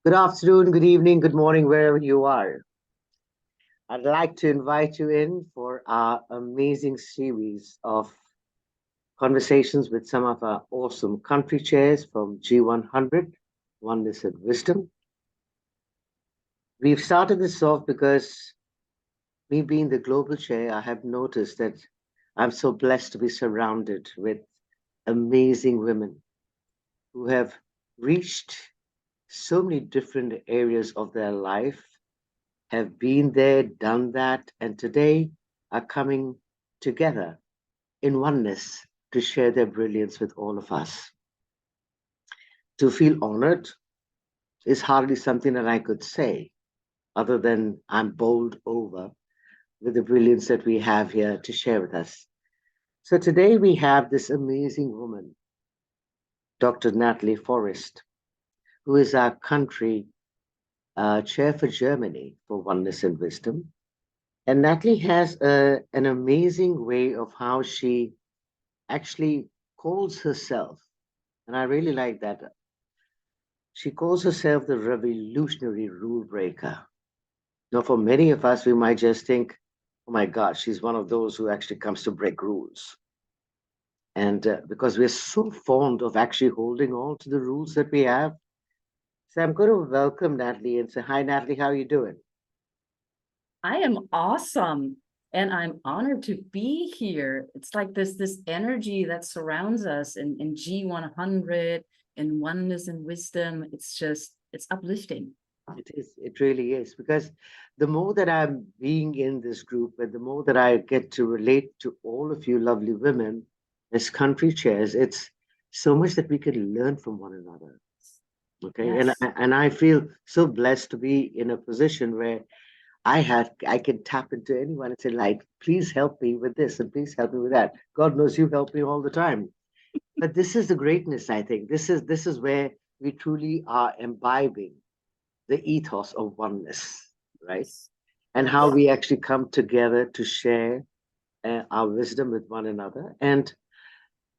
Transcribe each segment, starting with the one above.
Good afternoon, good evening, good morning, wherever you are. I'd like to invite you in for our amazing series of conversations with some of our awesome country chairs from G100, Oneness and Wisdom. We've started this off because me being the global chair, I have noticed that I'm so blessed to be surrounded with amazing women who have reached so many different areas of their life, have been there, done that, and today are coming together in oneness to share their brilliance with all of us. To feel honored is hardly something that I could say, other than I'm bowled over with the brilliance that we have here to share with us. So today we have this amazing woman, Dr. Natalie Forest, who is our country chair for Germany for Oneness and Wisdom. And Natalie has an amazing way of how she actually calls herself, and I really like that. She calls herself the revolutionary rule breaker. Now, for many of us, we might just think, oh my God, she's one of those who actually comes to break rules. And because we're so fond of actually holding on to the rules that we have. So I'm going to welcome Natalie and say, hi, Natalie, how are you doing? I am awesome. And I'm honored to be here. It's like this energy that surrounds us in G100 and oneness and wisdom. It's uplifting. It is, it really is, because the more that I'm being in this group and the more that I get to relate to all of you lovely women as country chairs, it's so much that we can learn from one another. Okay. Yes. And I feel so blessed to be in a position where I can tap into anyone and say, like, please help me with this and please help me with that. God knows you help me all the time. But this is the greatness, I think. This is where we truly are imbibing the ethos of oneness, right? Yes. And how Yes. we actually come together to share our wisdom with one another. And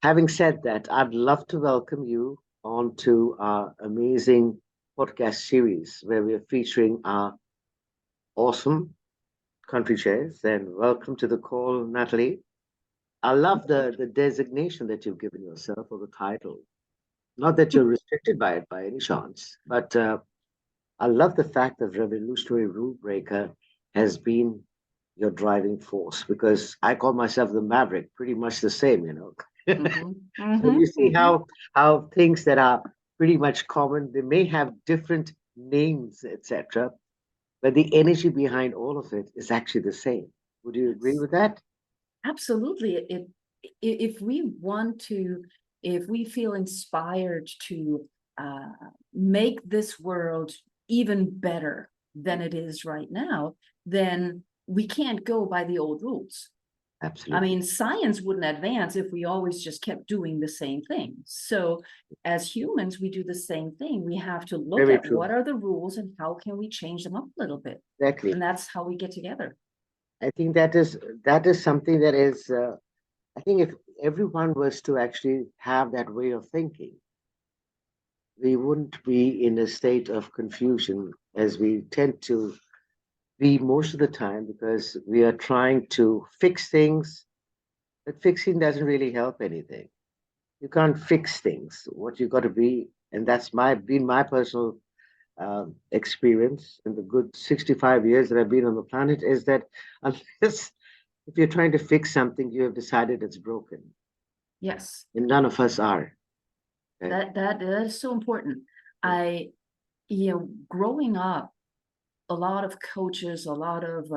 having said that, I'd love to welcome you onto our amazing podcast series where we're featuring our awesome country chairs. And welcome to the call, Natalie. I love the designation that you've given yourself or the title. Not that you're restricted by it by any chance, but I love the fact that revolutionary rule breaker has been your driving force because I call myself the maverick, pretty much the same, you know. Mhm, So you mhm, see mhm. how things that are pretty much common, they may have different names, etc., but the energy behind all of it is actually the same. Would you agree Yes. with that? Absolutely. If we want to, if we feel inspired to uh, make this world even better than it is right now, then we can't go by the old rules. I Absolutely. mean, science wouldn't advance if we always just kept doing the same thing. So, as humans, we do the same thing. We have to look Very at true. what are the rules and how can we change them up a little bit. Exactly. And that's how we get together. I think that is something that is. I think if everyone was to actually have that way of thinking, we wouldn't be in a state of confusion as we tend to be most of the time because we are trying to fix things, but fixing doesn't really help anything. You can't fix things. What you got to be, and that's been my personal experience in the good 65 years that I've been on the planet, is that unless if you're trying to fix something, you have decided it's broken, Yes. and none of us are. Okay? That is so important. I, growing up, a lot of coaches, a lot of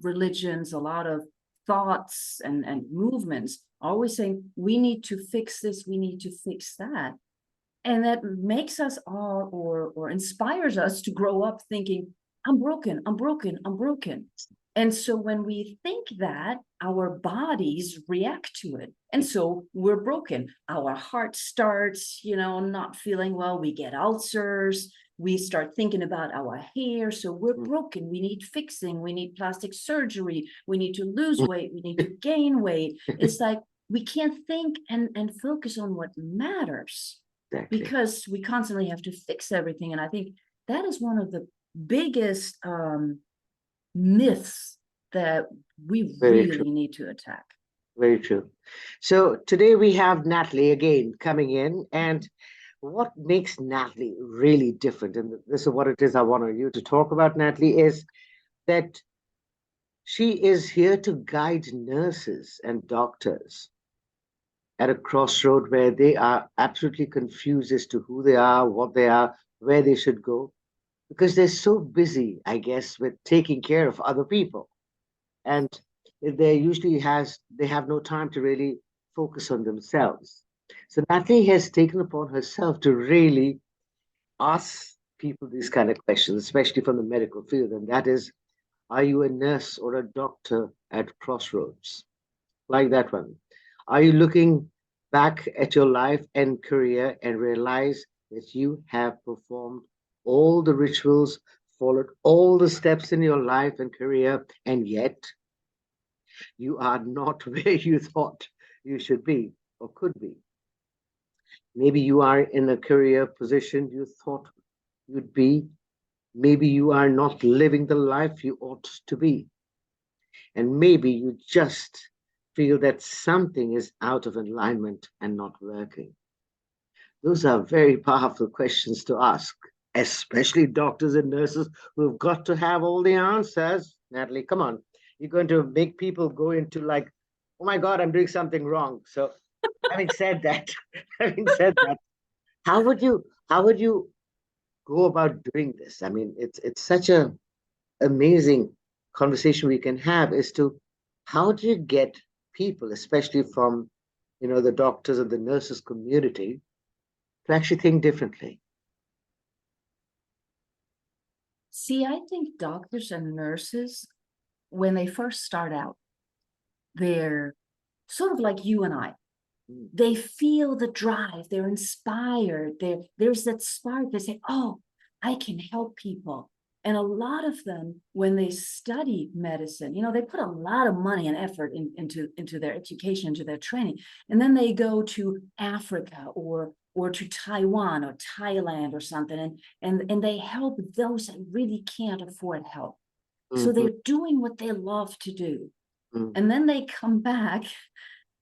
religions, a lot of thoughts and movements always saying, we need to fix this, we need to fix that. And that makes us all or inspires us to grow up thinking, I'm broken, I'm broken, I'm broken. And so when we think that, our bodies react to it. And so we're broken. Our heart starts, not feeling well. We get ulcers. We start thinking about our hair. So we're Mm. broken. We need fixing. We need plastic surgery. We need to lose weight. We need to gain weight. It's like we can't think and focus on what matters Exactly. because we constantly have to fix everything. And I think that is one of the biggest myths that we Very really true. need to attack. Very true. So today we have Natalie again coming in, and what makes Natalie really different, and this is what it is I want you to talk about, Natalie, is that she is here to guide nurses and doctors at a crossroad where they are absolutely confused as to who they are, what they are, where they should go, because they're so busy, I guess, with taking care of other people. And they have no time to really focus on themselves. So Natalie has taken upon herself to really ask people these kind of questions, especially from the medical field, and that is, are you a nurse or a doctor at Crossroads? Like that one. Are you looking back at your life and career and realize that you have performed all the rituals, followed all the steps in your life and career, and yet you are not where you thought you should be or could be? Maybe you are in a career position you thought you'd be. Maybe you are not living the life you ought to be. And maybe you just feel that something is out of alignment and not working. Those are very powerful questions to ask, especially doctors and nurses who've got to have all the answers. Natalie, come on. You're going to make people go into like, oh my God, I'm doing something wrong. So having said that, having said that, how would you go about doing this? I mean, it's such a amazing conversation we can have as to how do you get people, especially from the doctors and the nurses community, to actually think differently. See, I think doctors and nurses, when they first start out, they're sort of like you and I. They feel the drive, they're inspired, there's that spark. They say, oh, I can help people. And a lot of them, when they study medicine, they put a lot of money and effort into their education, into their training. And then they go to Africa or to Taiwan or Thailand or something, and they help those that really can't afford help. So they're doing what they love to do. And then they come back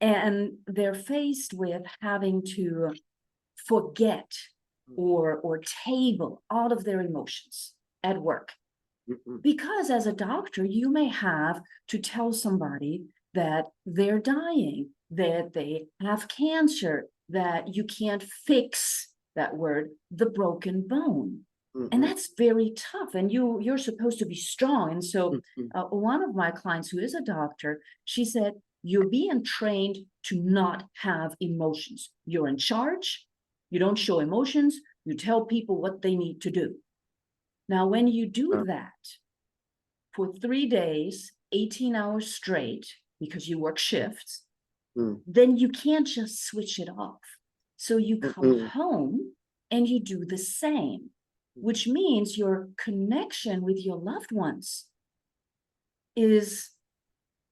and they're faced with having to forget or table all of their emotions at work. Because as a doctor, you may have to tell somebody that they're dying, that they have cancer, that you can't fix, that word, the broken bone. And that's very tough. And you're supposed to be strong. And so one of my clients who is a doctor, she said, you're being trained to not have emotions. You're in charge. You don't show emotions. You tell people what they need to do. Now, when you do that for 3 days, 18 hours straight, because you work shifts, then you can't just switch it off. So you come home and you do the same, which means your connection with your loved ones is,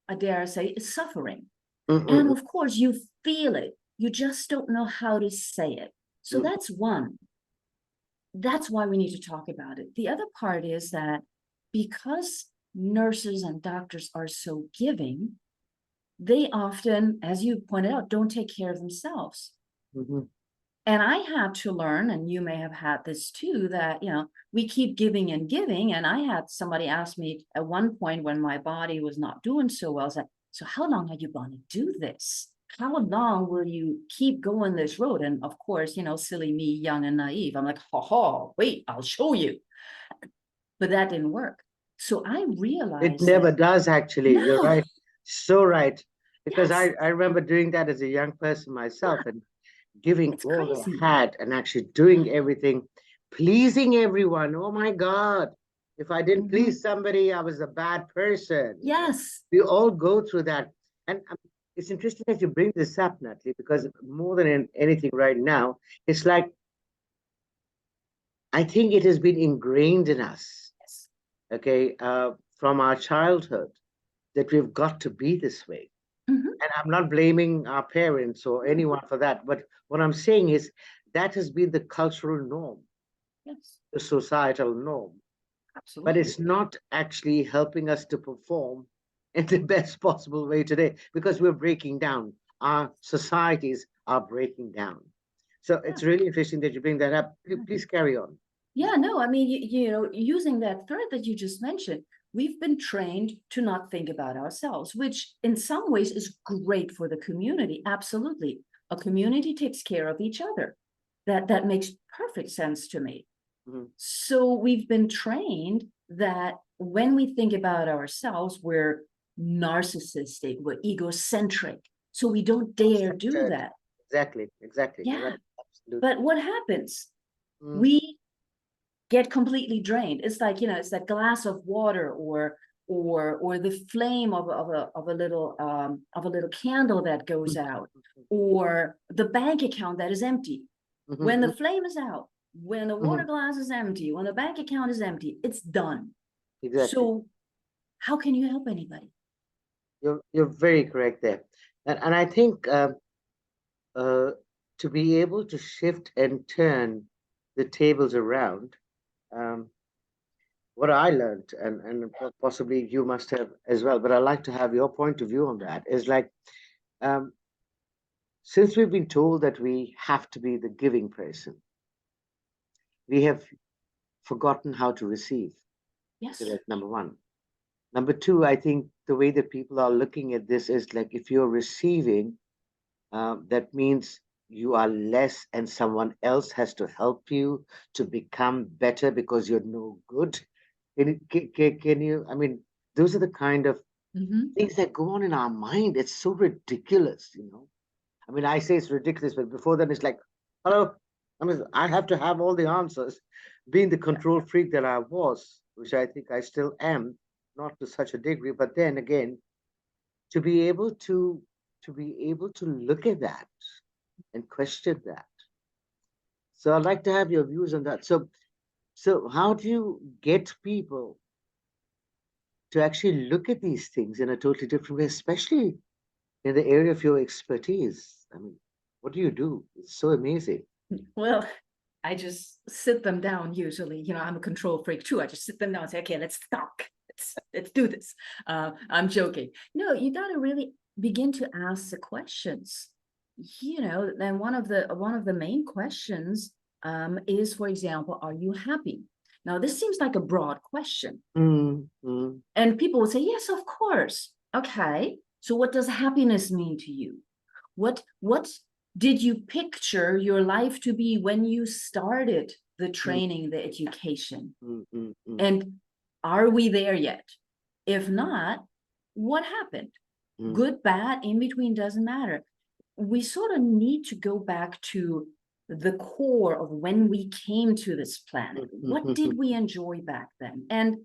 I dare say, is suffering. And of course, you feel it. You just don't know how to say it. So that's one. That's why we need to talk about it. The other part is that because nurses and doctors are so giving, they often, as you pointed out, don't take care of themselves. And I had to learn, and you may have had this too, that, we keep giving and giving. And I had somebody ask me at one point when my body was not doing so well, I said, so how long are you going to do this? How long will you keep going this road? And of course, silly me, young and naive, I'm like, wait, I'll show you. But that didn't work. So I realized it never does, actually. You're no. right. So right. Because Yes. I remember doing that as a young person myself and giving It's all crazy. I had and actually doing everything, pleasing everyone. Oh my God. If I didn't please somebody, I was a bad person. Yes. We all go through that. And it's interesting that you bring this up, Natalie, because more than anything right now, it's like, I think it has been ingrained in us, Yes. okay, from our childhood, that we've got to be this way. And I'm not blaming our parents or anyone for that. But what I'm saying is that has been the cultural norm. Yes, the societal norm, but absolutely. it's not actually helping us to perform in the best possible way today because we're breaking down. Our societies are breaking down. So Yeah. it's really interesting that you bring that up. Yeah. Please carry on. Yeah, no, I mean, you know, using that thread that you just mentioned, we've been trained to not think about ourselves, which in some ways is great for the community. Absolutely. A community takes care of each other. That makes perfect sense to me. Mhm. So we've been trained that when we think about ourselves, we're narcissistic, we're egocentric. So we don't dare do Centered. that. Exactly, exactly. You're Yeah. right. Absolutely. But what happens? Mm, We get completely drained. It's like, you know, it's that glass of water or the flame of a little candle that goes out, or the bank account that is empty. mhm, When the mhm, flame is out, when the water mhm. glass is empty, when the bank account is empty, it's done. Exactly. So how can you help anybody? You're very correct there. And I think uh, to be able to shift and turn the tables around, um, what I learned, and possibly you must have as well, but I'd like to have your point of view on that, is like, um, since we've been told that we have to be the giving person, we have forgotten how to receive. Okay, Yes. that's number one. Number two, I think the way that people are looking at this is like if you're receiving, that means you are less and someone else has to help you to become better because you're no good. Can you, I mean, those are the kind of Mm-hmm. things that go on in our mind. It's so ridiculous, you know. I mean, I say it's ridiculous, but before then it's like, hello, I mean, I have to have all the answers. Being the control freak that I was, which I think I still am, not to such a degree, but then again, to be able to look at that and question that. So I'd like to have your views on that. So how do you get people to actually look at these things in a totally different way, especially in the area of your expertise? I mean, what do you do? It's so amazing. Well, I just sit them down usually. You know, I'm a control freak too. I just sit them down and say, okay, let's talk. Let's do this. I'm joking. No, you got to really begin to ask the questions. You know, then one of the main questions is, for example, are you happy? Now, this seems like a broad question. Mm, mm, And people will say, yes, of course. Okay. So what does happiness mean to you? What did you picture your life to be when you started the mm, training, the education? mm, mm, mm, And are we there yet? If not, what happened? mm, Good, bad, in between doesn't matter. We sort of need to go back to the core of when we came to this planet. mm, What mm, did mm, we enjoy back then? And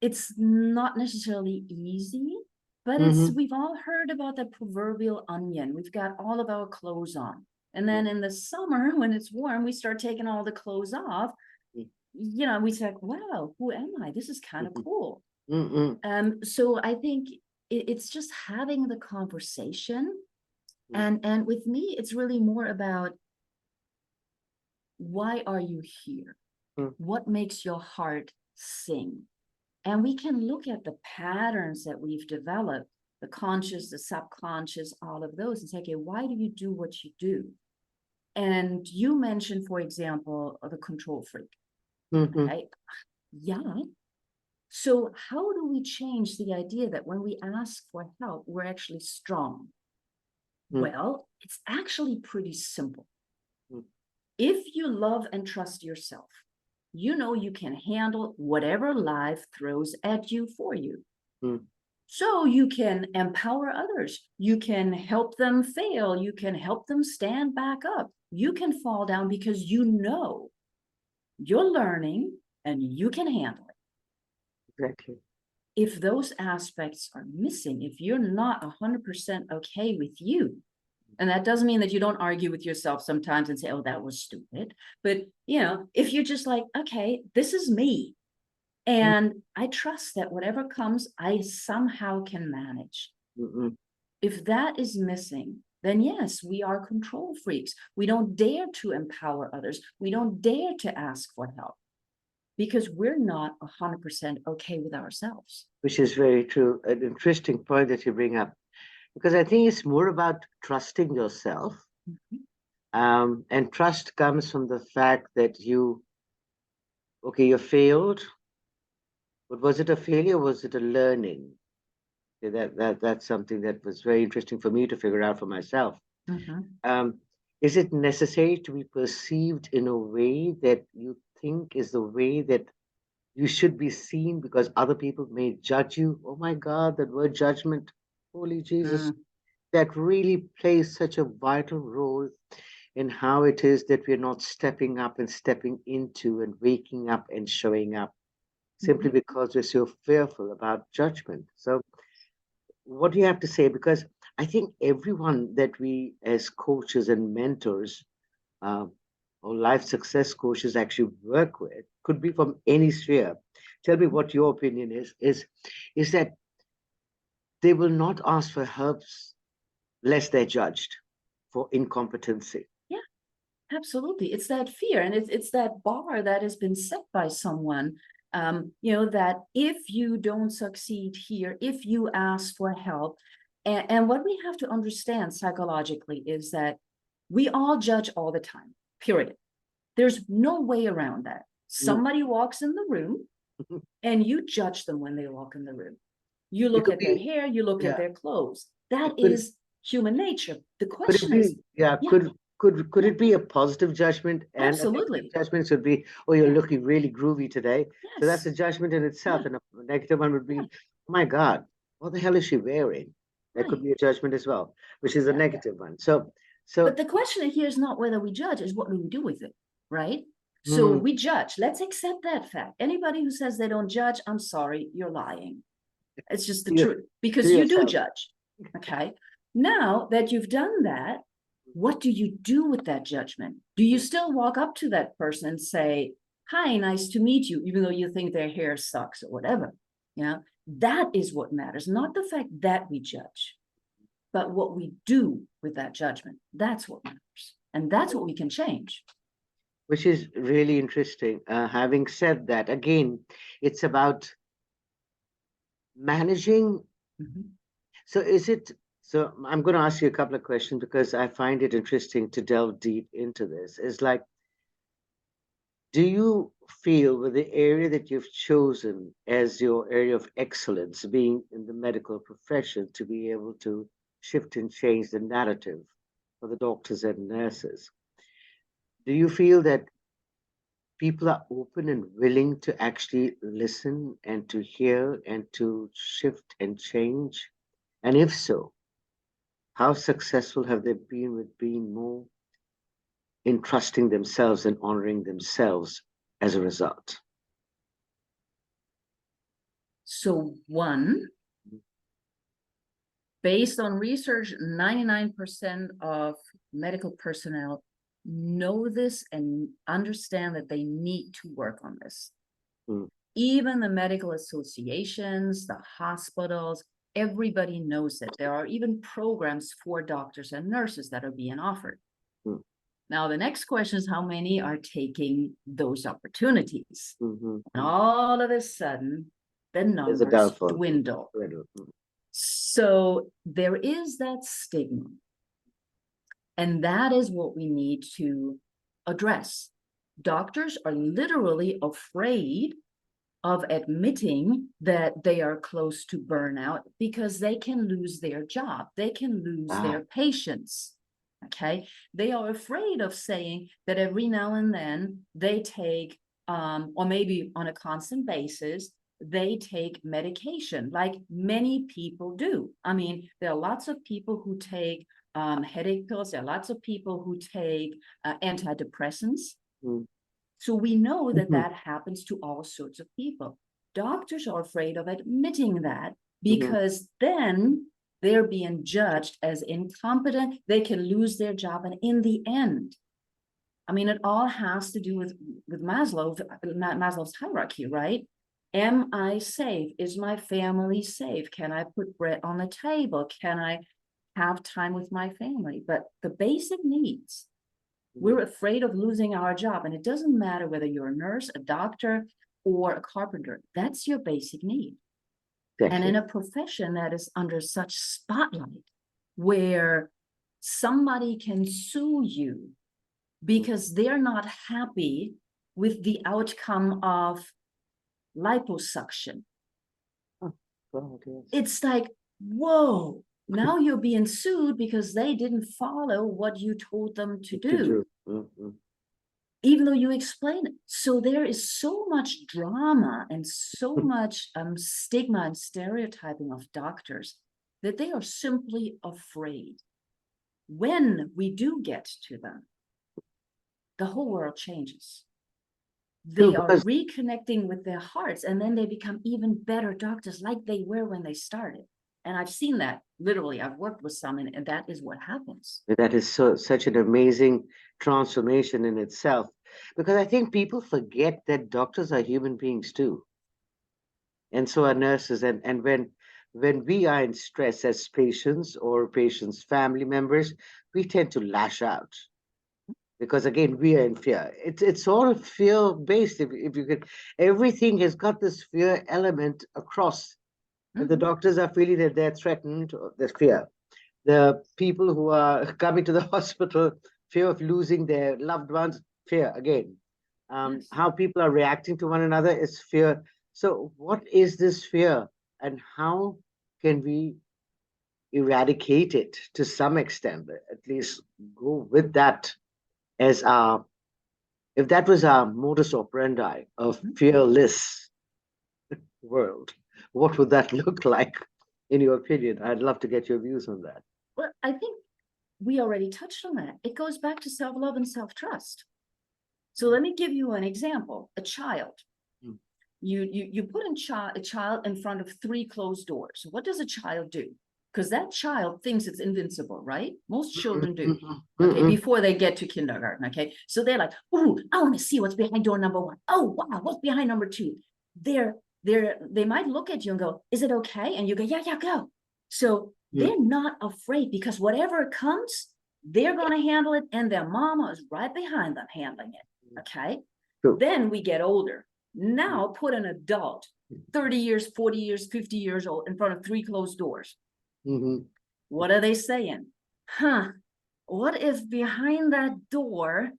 it's not necessarily easy, but it's mhm, we've all heard about the proverbial onion. We've got all of our clothes on. And mm, then in the summer, when it's warm, we start taking all the clothes off. mm, You know, we say, wow, who am I? This is kind of mhm, cool. mm, mm, So I think it's just having the conversation. mm, And with me, it's really more about why are you here? mm, What makes your heart sing? And we can look at the patterns that we've developed, the conscious, the subconscious, all of those, and say, okay, why do you do what you do? And you mentioned, for example, the control freak, mhm, right? Yeah. So, how do we change the idea that when we ask for help, we're actually strong? mm, Well, it's actually pretty simple. mm, If you love and trust yourself, you know you can handle whatever life throws at you for you. mm, So you can empower others. You can help them fail. You can help them stand back up. You can fall down because you know you're learning and you can handle it. exactly. If those aspects are missing, if you're not 100% okay with you, and that doesn't mean that you don't argue with yourself sometimes and say, oh, that was stupid. But, you know, if you're just like, okay, this is me, Mm, and I trust that whatever comes, I somehow can manage. mm, mm, If that is missing, then yes, we are control freaks. We don't dare to empower others. We don't dare to ask for help because we're not 100% okay with ourselves. Which is very true. An interesting point that you bring up, because I think it's more about trusting yourself. Mhm. And trust comes from the fact that you failed, but was it a failure? Or was it a learning? Okay, that's something that was very interesting for me to figure out for myself. Mhm. Um, is it necessary to be perceived in a way that you think is the way that you should be seen because other people may judge you? Oh my God, that word judgment, holy Jesus, Mm. that really plays such a vital role in how it is that we're not stepping up and stepping into and waking up and showing up simply Mhm. because we're so fearful about judgment. So, what do you have to say? Because I think everyone that we, as coaches and mentors, uh, or life success coaches actually work with, could be from any sphere. Tell me what your opinion is that they will not ask for help lest they're judged for incompetency. Yeah, absolutely. It's that fear, and it's that bar that has been set by someone. That if you don't succeed here, if you ask for help, and what we have to understand psychologically is that we all judge all the time, period. There's no way around that. Mm. Somebody walks in the room and you judge them when they walk in the room. You It look could at their be, hair, you look at yeah. their clothes. It That could is human nature. The could it question be, is, yeah, yeah, could yeah, it be a positive judgment, and a negative absolutely. judgment should be, oh, you're Yeah, looking really groovy today. So that's yes, a judgment in yeah, itself. And a negative one would be, yeah, oh my God, what the hell is she wearing? That could right, be a judgment as well, which is a yeah. negative one. So But so the question here is not whether we judge, is what do we do with it, right? So mm, we judge. Let's accept that fact. Anybody who says they don't judge, I'm sorry, you're lying. It's just the to, your, truth to because you do yourself. judge. Okay. Now that you've done that, what do you do with that judgment? Do you still walk up to that person and say, hi, nice to meet you, even though you think their hair sucks or whatever? Yeah. That is what matters, not the fact that we judge, but what we do with that judgment. That's what matters. And that's what we can change. Which is really interesting. Having said that, again, it's about managing. Mhm. So is it, so I'm going to ask you a couple of questions because I find it interesting to delve deep into this. Is like, do you feel with the area that you've chosen as your area of excellence, being in the medical profession, to be able to shift and change the narrative for the doctors and nurses? Do you feel that people are open and willing to actually listen and to hear and to shift and change? And if so, how successful have they been with being more in trusting themselves and honoring themselves as a result? So, one, based on research, 99% of medical personnel know this and understand that they need to work on this. Mm, Even the medical associations, the hospitals, everybody knows it. There are even programs for doctors and nurses that are being offered. mm, Now, the next question is how many are taking those opportunities? mhm. And all of a sudden, the There's a numbers downfall. dwindle. Mm, So there is that stigma. And that is what we need to address. Doctors are literally afraid of admitting that they are close to burnout because they can lose their job, they can lose ah, their patients. Okay, they are afraid of saying that every now and then they take, or maybe on a constant basis, they take medication like many people do. I mean, there are lots of people who take headache pills, there are lots of people who take antidepressants. mm, So we know that mhm, that happens to all sorts of people. Doctors are afraid of admitting that mhm. because then they're being judged as incompetent. They can lose their job. And in the end, I mean, it all has to do with Maslow's hierarchy, right? Am I safe? Is my family safe? Can I put bread on the table? have time with my family. But the basic needs, we're afraid of losing our job. And it doesn't matter whether you're a nurse, a doctor, or a carpenter. That's your basic need. And in a profession that is under such spotlight, where somebody can sue you because they're not happy with the outcome of liposuction. Oh, God, yes. It's like, whoa, now you're being sued because they didn't follow what you told them to do. Even though you explain it. So there is so much drama and so much stigma and stereotyping of doctors that they are simply afraid. When we do get to them, the whole world changes. They are reconnecting with their hearts, and then they become even better doctors like they were when they started. And I've seen that literally. I've worked with some, and that is what happens. That is such an amazing transformation in itself, because I think people forget that doctors are human beings too, and so are nurses. And when we are in stress as patients or patients' family members, we tend to lash out because again we are in fear. It's all fear based. If you could, everything has got this fear element across. And the doctors are feeling that they're threatened, there's fear. The people who are coming to the hospital, fear of losing their loved ones, fear again. How people are reacting to one another is fear. So what is this fear, and how can we eradicate it to some extent, at least go with that as our, if that was our modus operandi of fearless world, what would that look like in your opinion? I'd love to get your views on that. Well, I think we already touched on that. It goes back to self-love and self-trust. So let me give you an example. A child. You put a child in front of 3 closed doors. What does a child do? Because that child thinks it's invincible, right? Most children do. Okay, before they get to kindergarten. Okay, so they're like, "Ooh, I want to see what's behind door number 1. Oh, wow, what's behind number 2?" They might look at you and go, "Is it okay?" And you go, "Yeah, yeah, go." So they're not afraid, because whatever comes, they're going to handle it, and their mama is right behind them handling it. Okay. Then we get older. Now put an adult, 30 years, 40 years, 50 years old, in front of 3 closed doors. What are they saying? What if behind that door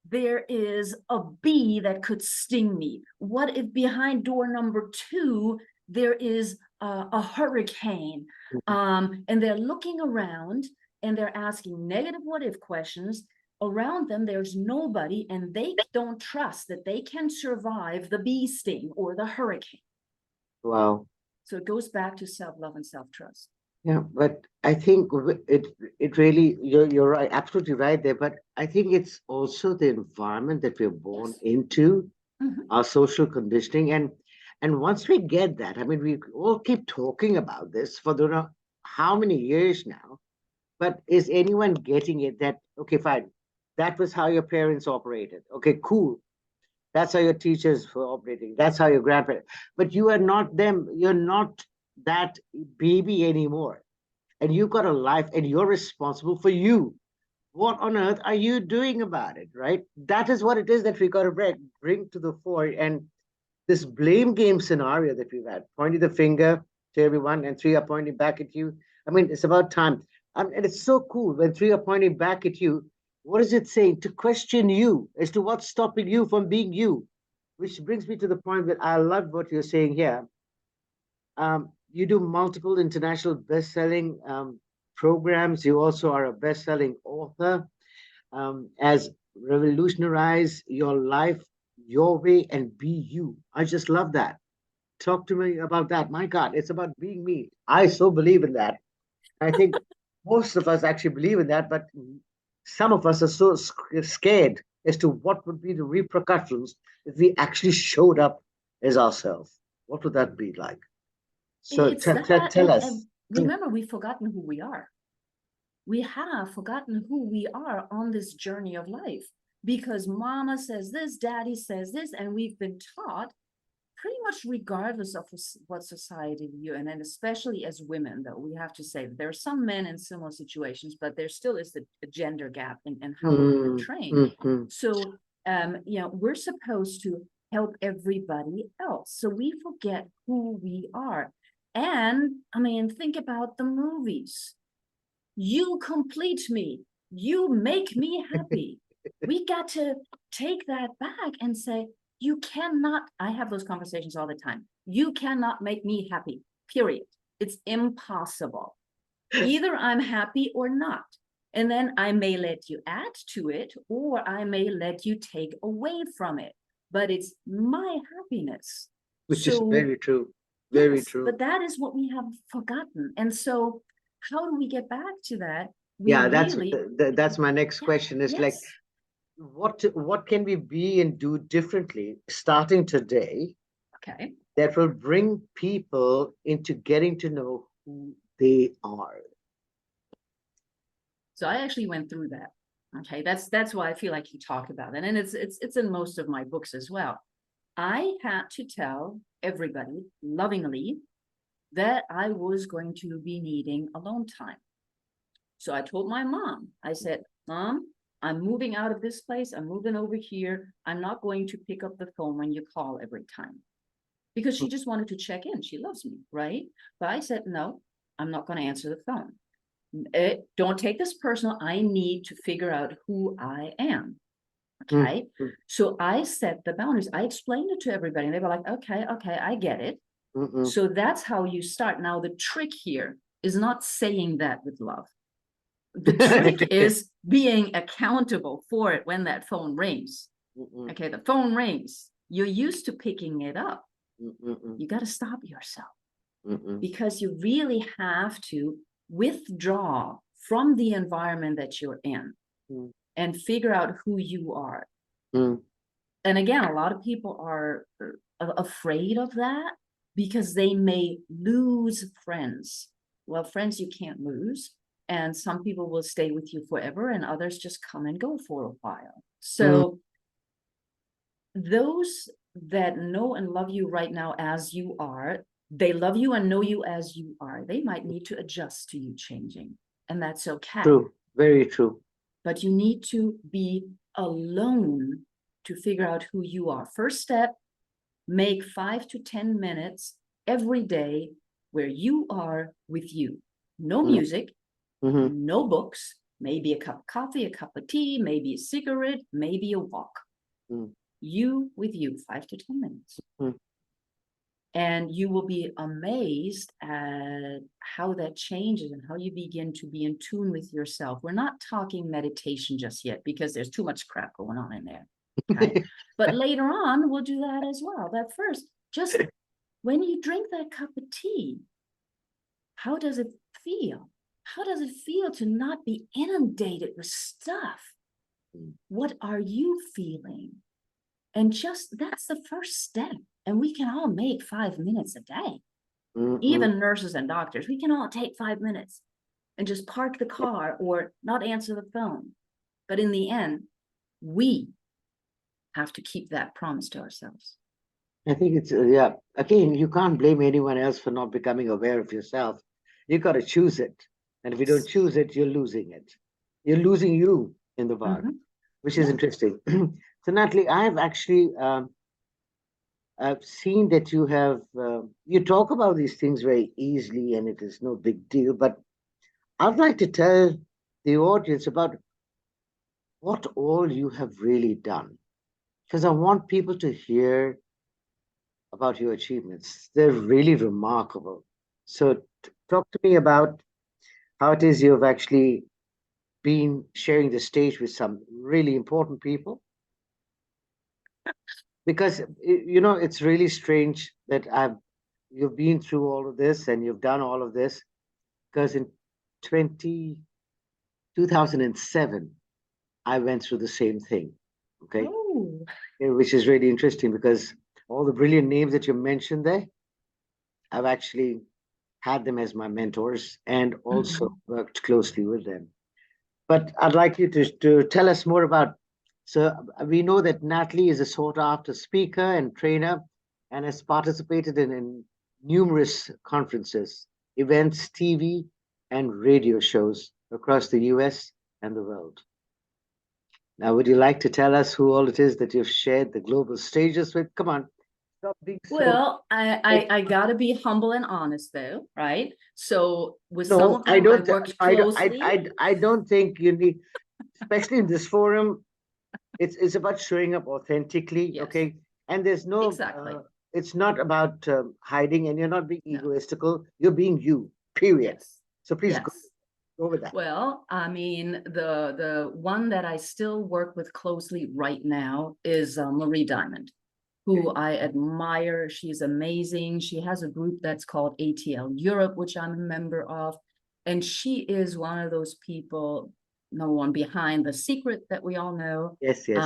there is a bee that could sting me? What if behind door number 2 there is a hurricane? And they're looking around and they're asking negative what if questions. Around them there's nobody, and they don't trust that they can survive the bee sting or the hurricane. Wow. So it goes back to self-love and self-trust. Yeah, but I think it really, you're right, absolutely right there. But I think it's also the environment that we're born into, our social conditioning, and once we get that, I mean, we all keep talking about this for don't know how many years now. But is anyone getting it that, okay, fine, that was how your parents operated. Okay, cool. That's how your teachers were operating. That's how your grandparents. But you are not them. You're not that baby anymore. And you've got a life, and you're responsible for you. What on earth are you doing about it, right? That is what it is that we got to bring to the fore. And this blame game scenario that we've had, pointing the finger to everyone, and 3 are pointing back at you. I mean, it's about time. And it's so cool when 3 are pointing back at you. What is it saying? To question you as to what's stopping you from being you. Which brings me to the point that I love what you're saying here. You do multiple international best-selling programs. You also are a best-selling author. As revolutionize your life your way and be you. I just love that. Talk to me about that. My God, it's about being me. I so believe in that. I think most of us actually believe in that, but some of us are so scared as to what would be the repercussions if we actually showed up as ourselves. What would that be like? So tell us. And remember, we've forgotten who we are. We have forgotten who we are on this journey of life, because mama says this, daddy says this, and we've been taught pretty much regardless of what society view, and then especially as women, though, we have to say that there are some men in similar situations, but there still is a gender gap in how we're trained. So, we're supposed to help everybody else. So we forget who we are. And I mean, think about the movies. You complete me. You make me happy. We got to take that back and say, you cannot, I have those conversations all the time. You cannot make me happy, period. It's impossible. Either I'm happy or not. And then I may let you add to it, or I may let you take away from it. But it's my happiness. Which is very true. Very true. But that is what we have forgotten. And so how do we get back to that? That's my next question. Is like, what can we be and do differently starting today? Okay. That will bring people into getting to know who they are. So I actually went through that. Okay, that's why I feel like you talk about it, and it's in most of my books as well. I had to tell everybody lovingly that I was going to be needing alone time. So I told my mom, I said, Mom, I'm moving out of this place. I'm moving over here. I'm not going to pick up the phone when you call every time. Because she just wanted to check in. She loves me, right? But I said, no, I'm not going to answer the phone. Don't take this personal. I need to figure out who I am. Okay. So I set the boundaries. I explained it to everybody and they were like, okay, I get it. So that's how you start. Now, the trick here is not saying that with love. The trick is being accountable for it when that phone rings. Okay, the phone rings. You're used to picking it up. You got to stop yourself because you really have to withdraw from the environment that you're in and figure out who you are. And again, a lot of people are afraid of that because they may lose friends. Well, friends you can't lose. And some people will stay with you forever and others just come and go for a while. So those that know and love you right now as you are, they love you and know you as you are. They might need to adjust to you changing, and that's okay. True, very true. But you need to be alone to figure out who you are. First step, make 5 to 10 minutes every day where you are with you. No music, no books, maybe a cup of coffee, a cup of tea, maybe a cigarette, maybe a walk. You with you, 5 to 10 minutes. And you will be amazed at how that changes and how you begin to be in tune with yourself. We're not talking meditation just yet because there's too much crap going on in there. Okay? But later on, we'll do that as well. But first, just when you drink that cup of tea, how does it feel? How does it feel to not be inundated with stuff? What are you feeling? And just that's the first step. And we can all make 5 minutes a day. Even nurses and doctors, we can all take 5 minutes and just park the car or not answer the phone. But in the end, we have to keep that promise to ourselves. I think it's, again, you can't blame anyone else for not becoming aware of yourself. You got to choose it. And if you don't choose it, you're losing it. You're losing you in the bargain, which is interesting. So, Natalie, I've actually I've seen that you have, you talk about these things very easily and it is no big deal, but I'd like to tell the audience about what all you have really done, because I want people to hear about your achievements. They're really remarkable. So talk to me about how it is you've actually been sharing the stage with some really important people. Because, you know, it's really strange that you've been through all of this and you've done all of this, because in 2007, I went through the same thing, okay? Which is really interesting because all the brilliant names that you mentioned there, I've actually had them as my mentors and also worked closely with them. But I'd like you to tell us more about, so we know that Natalie is a sought after speaker and trainer, and has participated in numerous conferences, events, TV, and radio shows across the US and the world. Now, would you like to tell us who all it is that you've shared the global stages with? Come on, stop being so. Well, I gotta be humble and honest though, right? So with some No, of I them, I don't. worked closely. I don't think you need, especially in this forum. It's about showing up authentically, Yes, okay? And there's no. exactly. It's not about hiding, and you're not being No, egoistical. You're being you. Period. yes, So please yes. go with that. Well, I mean, the one that I still work with closely right now is Marie Diamond, who I admire. She's amazing. She has a group that's called ATL Europe, which I'm a member of. And she is one of those people, number one, behind the secret that we all know. Yes, yes.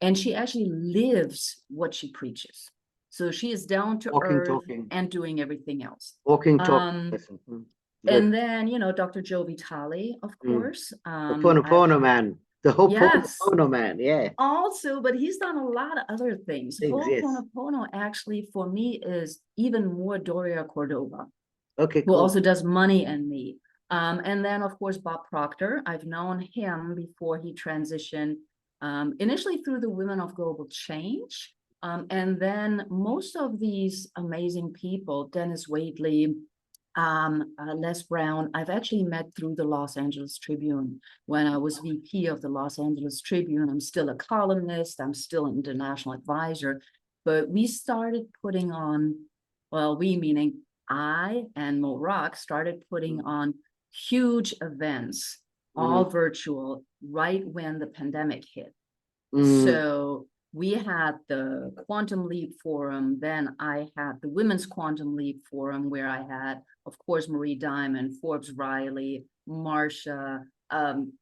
And she actually lives what she preaches. So she is down to Walking, earth talking, and doing everything else. walking, talking. Um, Listen, and good. then, Dr. Joe Vitale, of Mm. course. The I've Pono man, the Yes, Ho'oponopono man. Yeah, also, but he's done a lot of other things. things. Yes. Ho'oponopono actually for me is even more Doria Cordova, Okay, who cool. also does Money and Me. And then of course Bob Proctor. I've known him before he transitioned, initially through the Women of Global Change. And then most of these amazing people, Dennis Waitley, Les Brown, I've actually met through the Los Angeles Tribune when I was VP of the Los Angeles Tribune. I'm still a columnist, I'm still an international advisor, but we started putting on, well, we meaning I and Mo Rock started putting on huge events, all virtual, right when the pandemic hit. So we had the Quantum Leap Forum, then I had the Women's Quantum Leap Forum, where I had, of course, Marie Diamond, Forbes Riley, Marsha,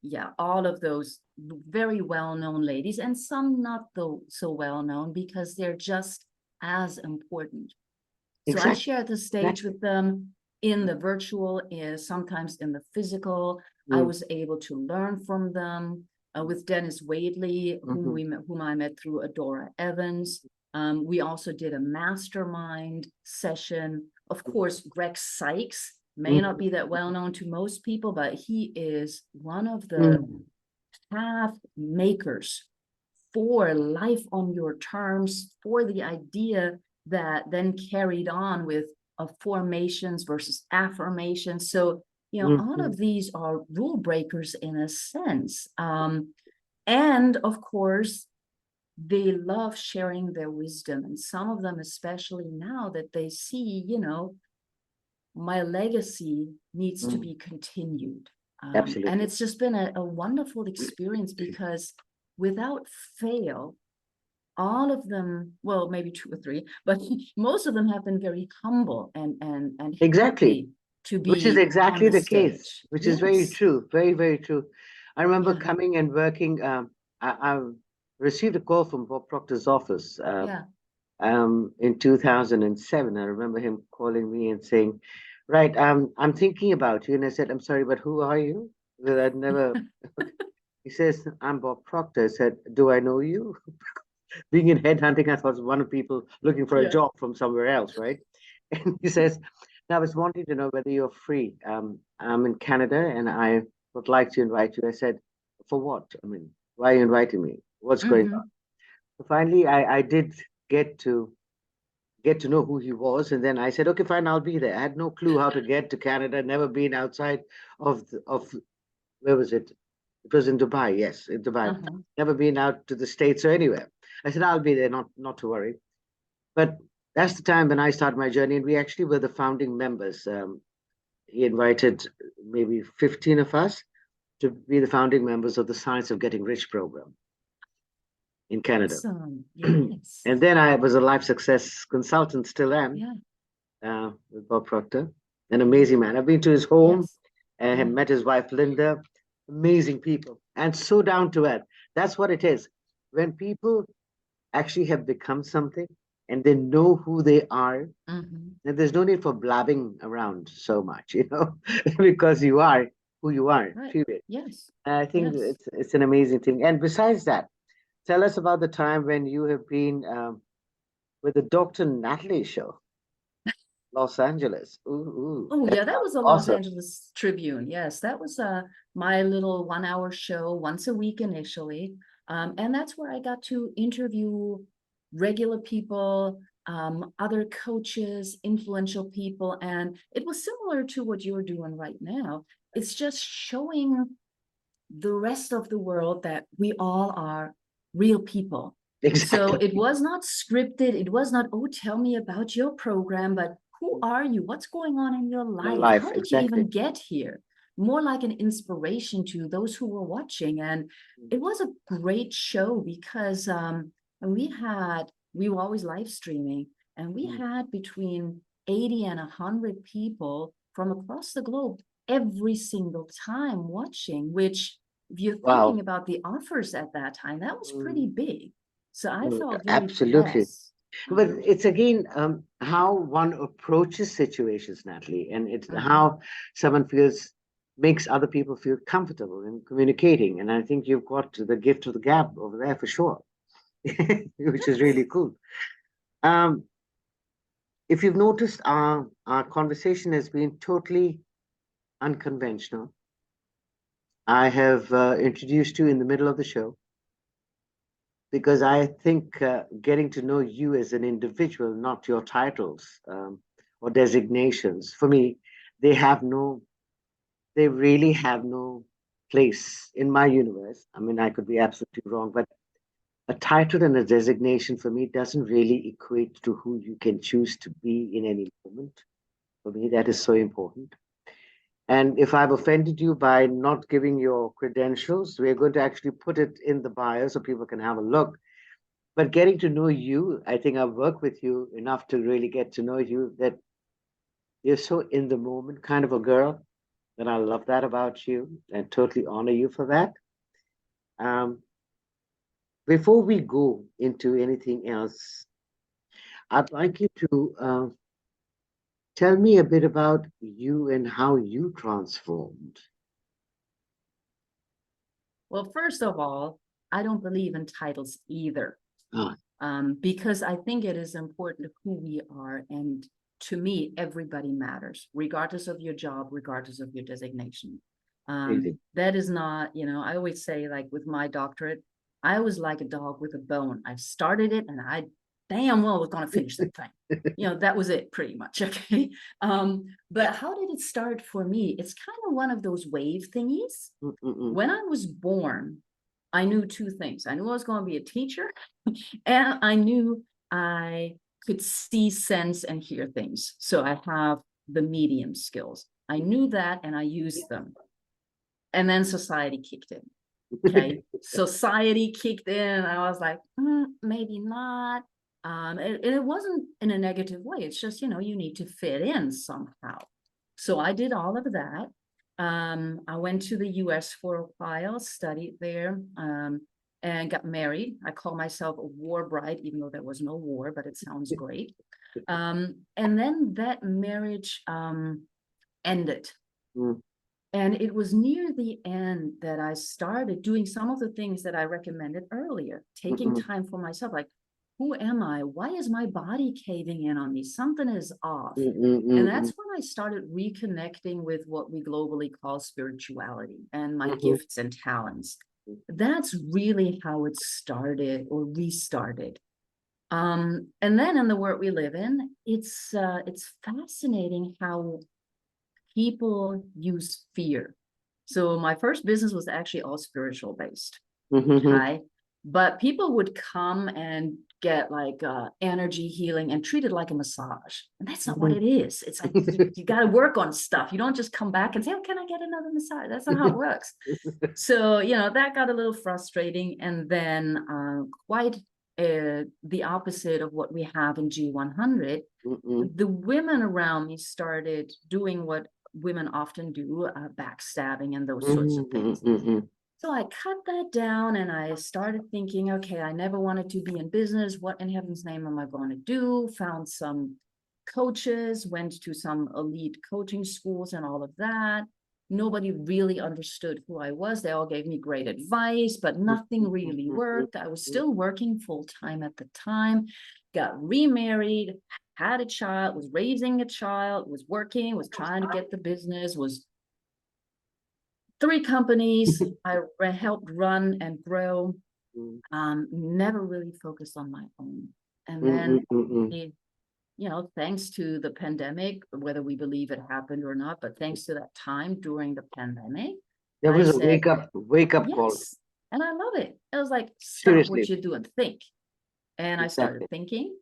yeah, all of those very well-known ladies, and some not so well-known because they're just as important. So I Exactly. share the stage with them in the virtual, sometimes in the physical. I Mm. was able to learn from them. With Dennis Wadley, whom I met through Adora Evans. We also did a mastermind session. Of course, Greg Sykes may not be that well known to most people, but he is one of the path makers for life on your terms, for the idea that then carried on with formations versus affirmations. So, all of these are rule breakers in a sense. And of course, they love sharing their wisdom. And some of them, especially now that they see, my legacy needs to be continued. And Absolutely. it's just been a wonderful experience because without fail, all of them, well, maybe two or three, but most of them have been very humble and Exactly. happy to Which is be on exactly the the case, stage. which is very Yes. true, very, very true. I remember Yeah. coming and working. I received a call from Bob Proctor's office Yeah. in 2007. I remember him calling me and saying, "Right, I'm thinking about you." And I said, "I'm sorry, but who are you?" Because I'd never. He says, "I'm Bob Proctor." I said, "Do I know you?" Being in headhunting, I thought was one of people looking for a Yeah. job from somewhere else, right? And he says, "Now I was wanting to know whether you're free. I'm in Canada and I would like to invite you." I said, "For what? I mean, why are you inviting me? What's going on?" So finally, I did get to get to know who he was, and then I said, "Okay, fine, I'll be there." I had no clue how to get to Canada. Never been outside of where was it? It was in Dubai. Yes, in Dubai. Never been out to the States or anywhere. I said, "I'll be there. Not to worry." But that's the time when I started my journey, and we actually were the founding members. He invited maybe 15 of us to be the founding members of the Science of Getting Rich program in Canada. Awesome. Yes. And then I was a life success consultant, still am, Yeah. with Bob Proctor. An amazing man. I've been to his home Yes. and have Yeah. met his wife, Linda. Amazing people and so down to earth. That's what it is. When people actually have become something and they know who they are, and there's no need for blabbing around so much, because you are who you are, Right. period. Yes. I think Yes. it's an amazing thing. And besides that, tell us about the time when you have been with the Dr. Natalie show, Los Angeles. Ooh, Oh that yeah, that sounds was a Los awesome. Angeles Tribune. Yes, that was my little 1 hour show once a week initially. And that's where I got to interview regular people, other coaches, influential people. And it was similar to what you're doing right now. It's just showing the rest of the world that we all are real people. So Exactly. it was not scripted. It was not, oh, tell me about your program, but who are you? What's going on in your Your life? life, How did you exactly. even get here? More like an inspiration to those who were watching. And it was a great show because we were always live streaming, and we had between 80 and 100 people from across the globe every single time watching, which if you're Wow. thinking about the offers at that time, that was pretty big. So I felt very Absolutely. blessed. But it's again how one approaches situations, Natalie, and it's Mhm. how someone feels makes other people feel comfortable in communicating. And I think you've got the gift of the gab over there for sure, which is really cool. Um, if you've noticed, our conversation has been totally unconventional. I have introduced you in the middle of the show because I think getting to know you as an individual, not your titles or designations, for me, they have no, they really have no place in my universe. I mean, I could be absolutely wrong, but a title and a designation for me doesn't really equate to who you can choose to be in any moment. For me, that is so important. And if I've offended you by not giving your credentials, we're going to actually put it in the bio so people can have a look. But getting to know you, I think I've worked with you enough to really get to know you that you're so in the moment kind of a girl. And I love that about you and totally honor you for that. Um, before we go into anything else, I'd like you to tell me a bit about you and how you transformed. Well, first of all, I don't believe in titles either, Ah, because I think it is important who we are. And to me, everybody matters, regardless of your job, regardless of your designation. amazing. That is not, I always say, like with my doctorate, I was like a dog with a bone. I started it and I damn well was going to finish that thing. That was it pretty much. Okay. But how did it start for me? It's kind of one of those wave thingies. Mm-mm-mm. When I was born, I knew two things. I knew I was going to be a teacher, and I knew I could see, sense, and hear things. So I have the medium skills. I knew that and I used them. And then society kicked in. Okay. Society kicked in. And I was like, maybe not. It wasn't in a negative way. It's just, you need to fit in somehow. So I did all of that. I went to the US for a while, studied there, and got married. I call myself a war bride, even though there was no war, but it sounds great. And then that marriage ended. Mm, And it was near the end that I started doing some of the things that I recommended earlier, taking mm-mm, time for myself. Like, who am I? Why is my body caving in on me? Something is off. And mm-mm, that's when I started reconnecting with what we globally call spirituality and my mm-mm, gifts and talents. That's really how it started or restarted. And then in the world we live in, it's fascinating how people use fear. So my first business was actually all spiritual based. mm-mm, Okay. But people would come and get like energy healing and treat it like a massage. And that's not what mm-mm. it is. It's like you got to work on stuff. You don't just come back and say, oh, can I get another massage? That's not how it works. So, that got a little frustrating. And then quite the opposite of what we have in G100, Mm-mm, the women around me started doing what women often do, backstabbing and those sorts of mm-mm, things. mm-mm, So I cut that down and I started thinking, okay, I never wanted to be in business. What in heaven's name am I going to do? Found some coaches, went to some elite coaching schools and all of that. Nobody really understood who I was. They all gave me great advice, but nothing really worked. I was still working full time at the time, got remarried, had a child, was raising a child, was working, was trying to get the business, was 3 companies I helped run and grow. Never really focused on my own. And then, thanks to the pandemic, whether we believe it happened or not, but thanks to that time during the pandemic, There I was a said, wake up call. yes. And I love it. It was like, stop Seriously. what you're doing, think. And I started Exactly. thinking,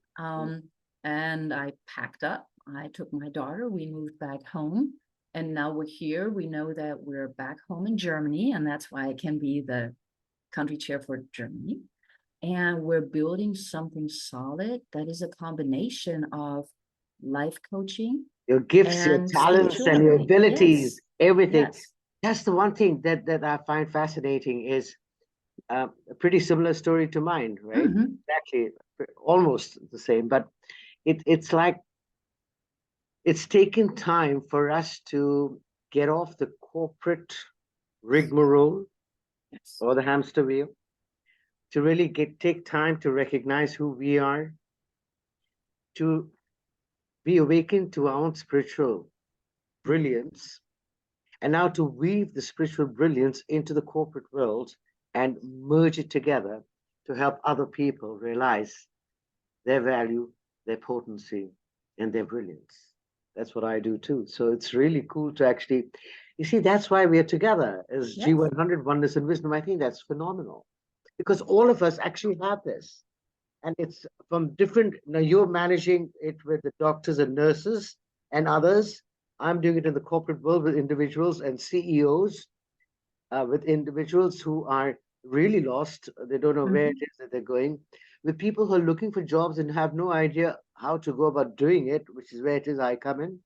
and I packed up. I took my daughter, we moved back home, and now we're here. We know that we're back home in Germany, and that's why I can be the country chair for Germany. And we're building something solid that is a combination of life coaching, Your gifts, your and talents, and your spirituality. abilities, Yes, everything. yes. That's the one thing that I find fascinating is a pretty similar story to mine, right? Mhm. Exactly, almost the same, but it's like it's taken time for us to get off the corporate rigmarole Yes. or the hamster wheel, to really take time to recognize who we are, to be awakened to our own spiritual brilliance, and now to weave the spiritual brilliance into the corporate world and merge it together to help other people realize their value, their potency, and their brilliance. That's what I do too. So it's really cool to actually, you see, that's why we're together as Yes. G100 Oneness and Wisdom. I think that's phenomenal because all of us actually have this. And it's from different, now you're managing it with the doctors and nurses and others. I'm doing it in the corporate world with individuals and CEOs, with individuals who are really lost. They don't know where it is that they're going. With people who are looking for jobs and have no idea how to go about doing it, which is where it is I come in.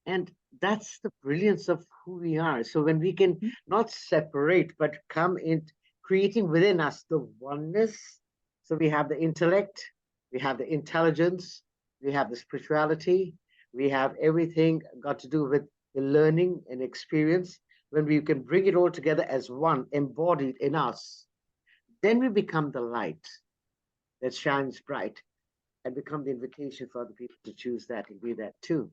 And that's the brilliance of who we are. So when we can not separate, but come in, creating within us the oneness. So we have the intellect, we have the intelligence, we have the spirituality, we have everything got to do with the learning and experience. When we can bring it all together as one, embodied in us, then we become the light that shines bright and become the invitation for other people to choose that and be that too.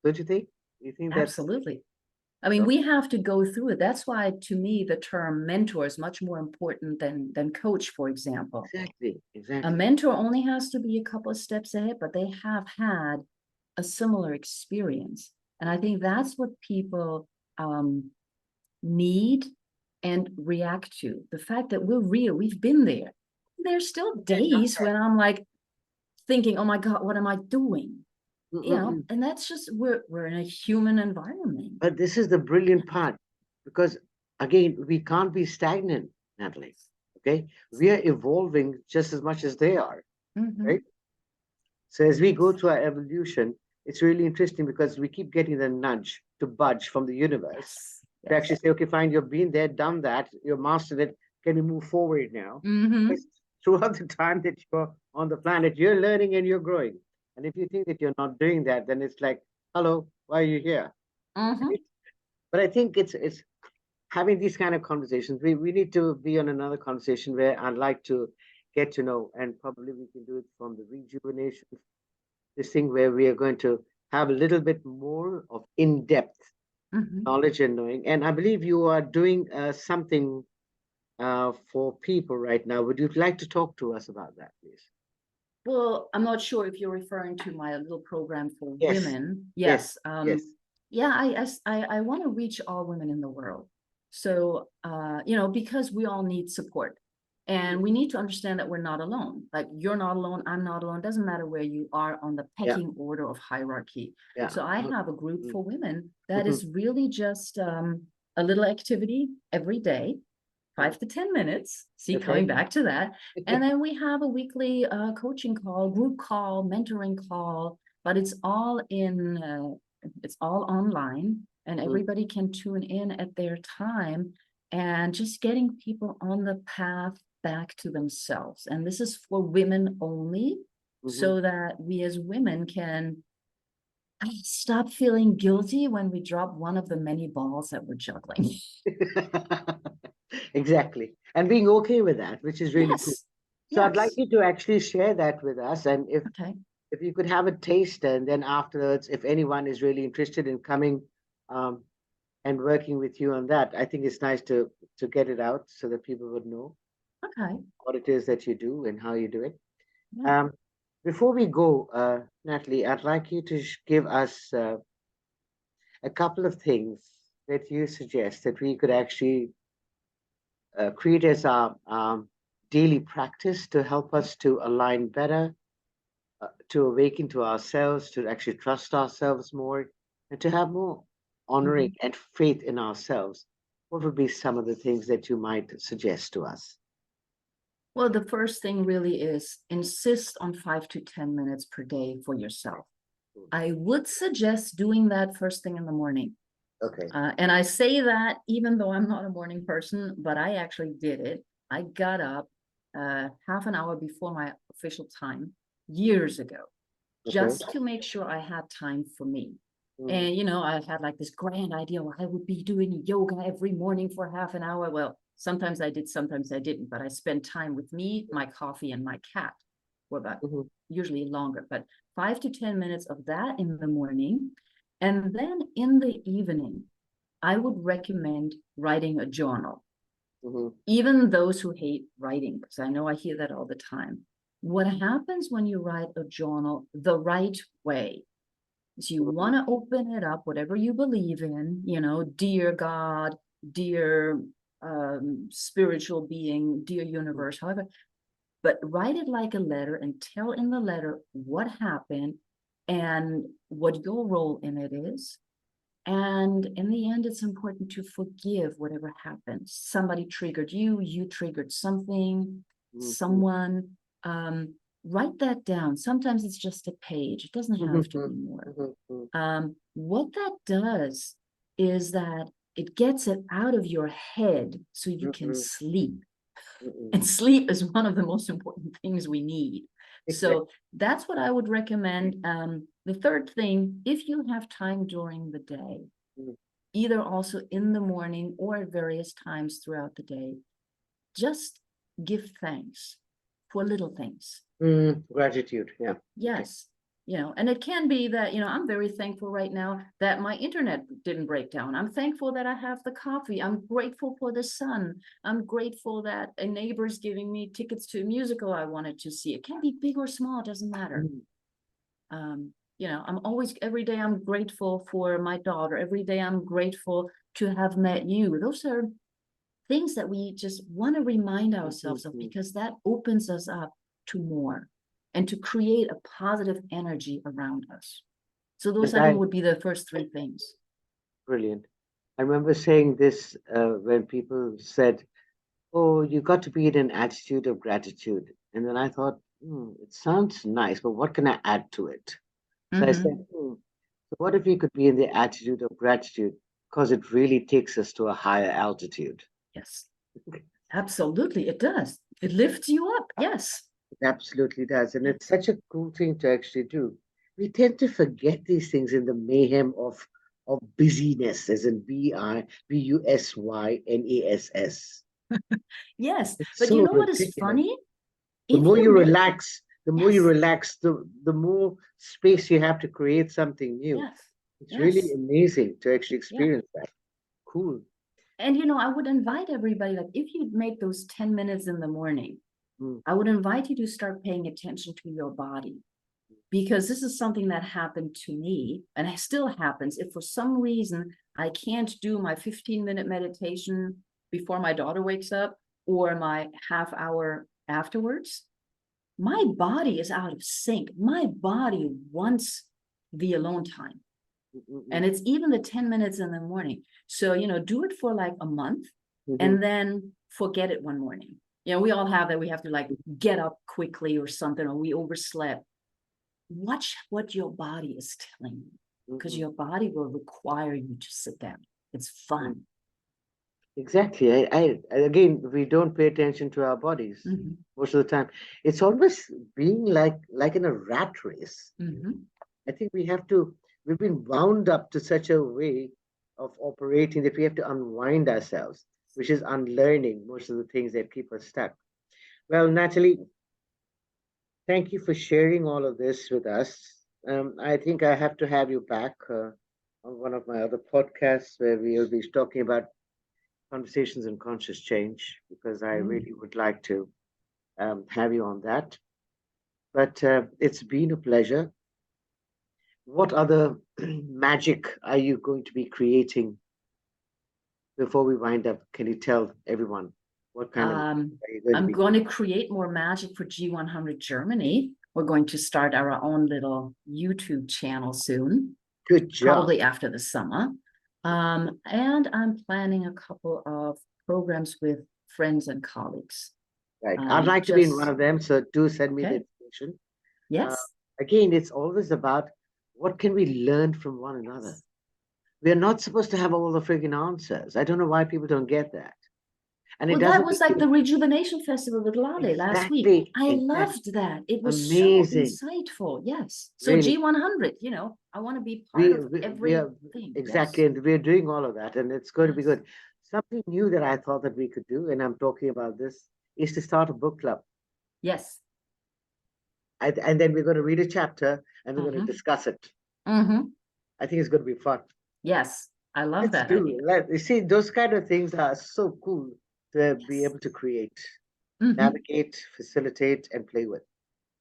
Don't you think? You think that's Absolutely. I mean, we have to go through it. That's why, to me, the term mentor is much more important than coach, for example. exactly, A exactly. mentor only has to be a couple of steps ahead, but they have had a similar experience. And I think that's what people need and react to. The fact that we're real, we've been there. There's still days when I'm like thinking, oh my God, what am I doing? And that's just, we're in a human environment. But this is the brilliant part, because again, we can't be stagnant, Natalie. Okay, we are evolving just as much as they are, right? So as we go through our evolution, it's really interesting because we keep getting the nudge to budge from the universe to actually say, okay, fine, you've been there, done that, you've mastered it. Can we move forward now? Because throughout the time that you're on the planet, you're learning and you're growing. And if you think that you're not doing that, then it's like, hello, why are you here? Right? But I think it's having these kind of conversations. We need to be on another conversation where I'd like to get to know, and probably we can do it from the rejuvenation, this thing where we are going to have a little bit more of in-depth knowledge and knowing. And I believe you are doing something for people right now. Would you like to talk to us about that, please? Well, I'm not sure if you're referring to my little program for Yes. women. Yes. Yes. Yes. Yeah, I want to reach all women in the world. So, because we all need support. And we need to understand that we're not alone. Like, you're not alone, I'm not alone. Doesn't matter where you are on the pecking order of hierarchy. Yeah. So I have a group for women that is really just a little activity every day, 5 to 10 minutes. See, coming back to that. And then we have a weekly coaching call, group call, mentoring call, but it's all online, and everybody can tune in at their time, and just getting people on the path back to themselves. And this is for women only, so that we as women can I stop feeling guilty when we drop one of the many balls that we're juggling. Exactly. And being okay with that, which is really cool. Yes. So I'd like Yes. you to actually share that with us. And Okay. if you could have a taste, and then afterwards, if anyone is really interested in coming um, and working with you on that, I think it's nice to get it out so that people would know Okay. what it is that you do and how you do it. Yeah. Um, before we go, Natalie, I'd like you to give us a couple of things that you suggest that we could actually create as our daily practice to help us to align better, to awaken to ourselves, to actually trust ourselves more, and to have more honoring Mhm. and faith in ourselves. What would be some of the things that you might suggest to us? Well, the first thing really is insist on 5 to 10 minutes per day for yourself. I would suggest doing that first thing in the morning. Okay. And I say that even though I'm not a morning person, but I actually did it. I got up half an hour before my official time years ago, Okay. just to make sure I had time for me. Mm, And, I had like this grand idea where I would be doing yoga every morning for half an hour. Well, sometimes I did, sometimes I didn't, but I spent time with me, my coffee, and my cat for about mhm, usually longer, but 5 to 10 minutes of that in the morning. And then in the evening, I would recommend writing a journal. mhm, Even those who hate writing, because I know I hear that all the time. What happens when you write a journal the right way is you mhm, want to open it up, whatever you believe in, dear God, dear spiritual being, dear mhm, universe, however, but write it like a letter and tell in the letter what happened and what your role in it is. And in the end, it's important to forgive whatever happened. Somebody triggered you, you triggered something, mhm, someone. Um, Write that down. Sometimes it's just a page, it doesn't have mhm, to mhm, be more. mhm, What that does is that it gets it out of your head so you can mhm, sleep. mhm. And sleep is one of the most important things we need. Exactly. So that's what I would recommend. The third thing, if you have time during the day, Mm, either also in the morning or at various times throughout the day, just give thanks for little things. gratitude. Yeah. Okay. Yes. And it can be that, I'm very thankful right now that my internet didn't break down. I'm thankful that I have the coffee. I'm grateful for the sun. I'm grateful that a neighbor's giving me tickets to a musical I wanted to see. It can be big or small, it doesn't matter. Mm, I'm always, every day I'm grateful for my daughter. Every day I'm grateful to have met you. Those are things that we just want to remind mhm, ourselves of mhm. because that opens us up to more and to create a positive energy around us. So those, Yes, I think, would be the first three things. brilliant. I remember saying this when people said, "Oh, you got to be in an attitude of gratitude," and then I thought, it sounds nice, but what can I add to it? So I said, Mhm. so what if we could be in the attitude of gratitude because it really takes us to a higher altitude? Yes, absolutely. It does. It lifts you up. Yes. It absolutely does. And it's Yes. such a cool thing to actually do. We tend to forget these things in the mayhem of busyness, as in BUSYNESS. Yes. It's But you so know what is ridiculous. funny? The If more you you met, relax, yes, the more space you have to create something new. yes, It's really yes, amazing to actually yeah. experience that. Cool. And I would invite everybody, like if you make those 10 minutes in the morning, Mm, I would invite you to start paying attention to your body because this is something that happened to me and it still happens. If for some reason I can't do my 15-minute meditation before my daughter wakes up or my half hour afterwards, my body is out of sync. My body wants the alone time. mm, mm, And mm, it's even the 10 minutes in the morning. So, do it for like a month mhm, and then forget it one morning. We all have that. We have to like get up quickly or something, or we overslept. Watch what your body is telling you because mhm, your body will require you to sit down. It's mm. fun. Exactly. Again, we don't pay attention to our bodies Mhm. most of the time. It's almost being like in a rat race. Mhm. I think we have to we've been wound up to such a way of operating that we have to unwind ourselves, which is unlearning most of the things that keep us stuck. Well, Natalie, thank you for sharing all of this with us. I think I have to have you back on one of my other podcasts where we'll be talking about conversations and conscious change, because I Mm. really would like to have you on that. But it's been a pleasure. What other magic are you going to be creating before we wind up? Can you tell everyone what kind of Um, are you going to I'm be? going to create more magic for G100 Germany. We're going to start our own little YouTube channel soon, Good job. probably after the summer. And I'm planning a couple of programs with friends and colleagues. Right. I'd like to be in one Just of them, so do send me the okay. information. Uh, Yes. again, it's always about what can we learn from one another. We are not supposed to have all the friggin' answers. I don't know why people don't get that. And it Well, that doesn't was like mean the Rejuvenation Festival with Lale last week. exactly, I exactly loved that. It was so amazing. insightful. Yes. So Really, G100, I want to be part we, of we are everything. exactly, Yes. and we are doing all of that, and it's going to be Yes. good. Something new that I thought that we could do, and I'm talking about this, is to start a book club. Yes. And then we're going to read a chapter and we're going to Mm-hmm. discuss it. Mm-hmm. I think it's going to be fun. Yes. I love Let's that do idea. it. You see, those kind of things are so cool to be Yes. able to create, Mm-hmm. navigate, facilitate, and play with.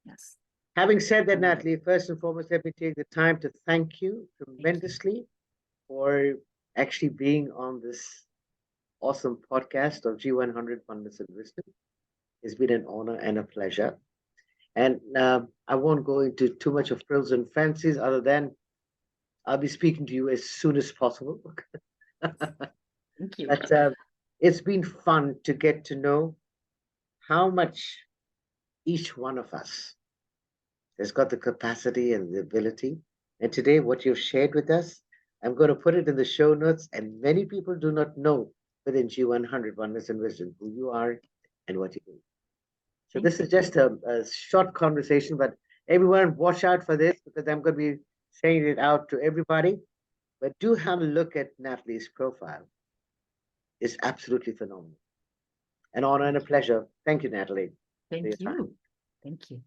Yes. Having said I that, love it. Natalie, first and foremost, let me take the time to thank you Thank you. tremendously for actually being on this awesome podcast of G100 Oneness and Wisdom. It's been an honor and a pleasure. And I won't go into too much of frills and fancies other than I'll be speaking to you as soon as possible. Thank you. But it's been fun to get to know how much each one of us has got the capacity and the ability. And today, what you've shared with us, I'm going to put it in the show notes. And many people do not know within G100 Oneness and Wisdom who you are and what you do. So Thank this you. is just a short conversation, but everyone watch out for this because I'm going to be saying it out to everybody. But do have a look at Natalie's profile. It's absolutely phenomenal. An honor and a pleasure. Thank you, Natalie, for your Thank time. you. Thank you.